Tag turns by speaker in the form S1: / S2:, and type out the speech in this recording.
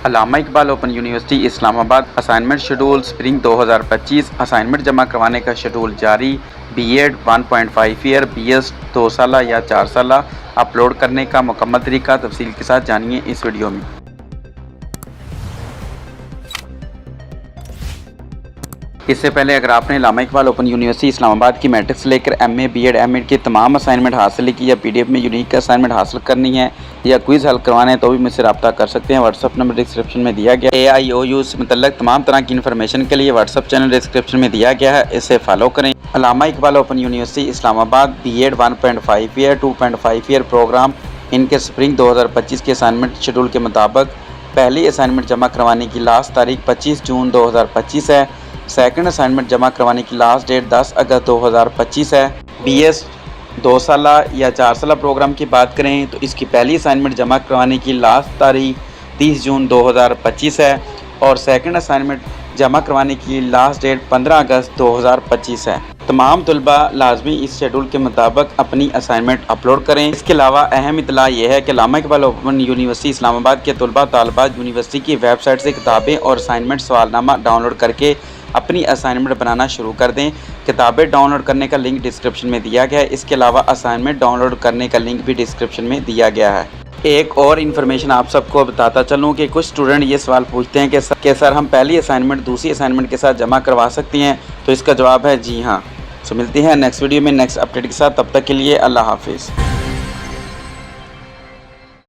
S1: علامہ Iqbal open university اسلام آباد assignment schedule spring 2025 assignment جمع کروانے کا شیڈول جاری۔ B Ed 1.5 year, B S 2 سالہ یا 4 سالہ اپلوڈ کرنے کا مکمل طریقہ تفصیل کے ساتھ جانیے اس ویڈیو میں۔ اس سے پہلے اگر آپ نے علامہ اقبال اوپن یونیورسٹی اسلام آباد کی میٹرک سے لے کر M A, B Ed, M Ed کی تمام اسائنمنٹ حاصل کی یا پی ڈی ایف میں یونیک اسائنمنٹ حاصل کرنی ہے یا کوئز حل کروانا ہے تو بھی مجھ سے رابطہ کر سکتے ہیں۔ واٹس ایپ نمبر ڈسکرپشن میں دیا گیا ہے۔ AIOU سے متعلق تمام طرح کی انفارمیشن کے لیے واٹس ایپ چینل ڈسکرپشن میں دیا گیا ہے، اسے فالو کریں۔ علامہ Iqbal open university Islamabad B Ed 1.5 year, 2.5 year program ان کے اسپرنگ 2025 کے اسائنمنٹ شیڈول کے مطابق پہلی اسائنمنٹ جمع کروانے کی لاسٹ تاریخ 25 جون 2025 ہے۔ سیکنڈ اسائنمنٹ جمع کروانے کی لاسٹ ڈیٹ 10 اگست 2025 ہے۔ بی ایس 2 سالہ یا 4 سالہ پروگرام کی بات کریں تو اس کی پہلی اسائنمنٹ جمع کروانے کی لاسٹ تاریخ 30 جون 2025 ہے اور سیکنڈ اسائنمنٹ جمع کروانے کی لاسٹ ڈیٹ 15 اگست 2025 ہے۔ تمام طلبہ لازمی اس شیڈول کے مطابق اپنی اسائنمنٹ اپلوڈ کریں۔ اس کے علاوہ اہم اطلاع یہ ہے کہ علامہ اقبال اوپن یونیورسٹی اسلام آباد کے طلبہ طالبات یونیورسٹی کی ویب سائٹ سے کتابیں اور اسائنمنٹ سوالنامہ ڈاؤن لوڈ کر کے اپنی اسائنمنٹ بنانا شروع کر دیں۔ کتابیں ڈاؤن لوڈ کرنے کا لنک ڈسکرپشن میں دیا گیا ہے۔ اس کے علاوہ اسائنمنٹ ڈاؤن لوڈ کرنے کا لنک بھی ڈسکرپشن میں دیا گیا ہے۔ ایک اور انفارمیشن آپ سب کو بتاتا چلوں کہ کچھ اسٹوڈنٹ یہ سوال پوچھتے ہیں کہ سر ہم پہلی اسائنمنٹ دوسری اسائنمنٹ کے ساتھ جمع کروا سکتے ہیں، تو اس کا جواب ہے جی ہاں۔ ملتے ہیں نیکسٹ ویڈیو میں نیکسٹ اپڈیٹ کے ساتھ، تب تک کے لیے اللہ حافظ۔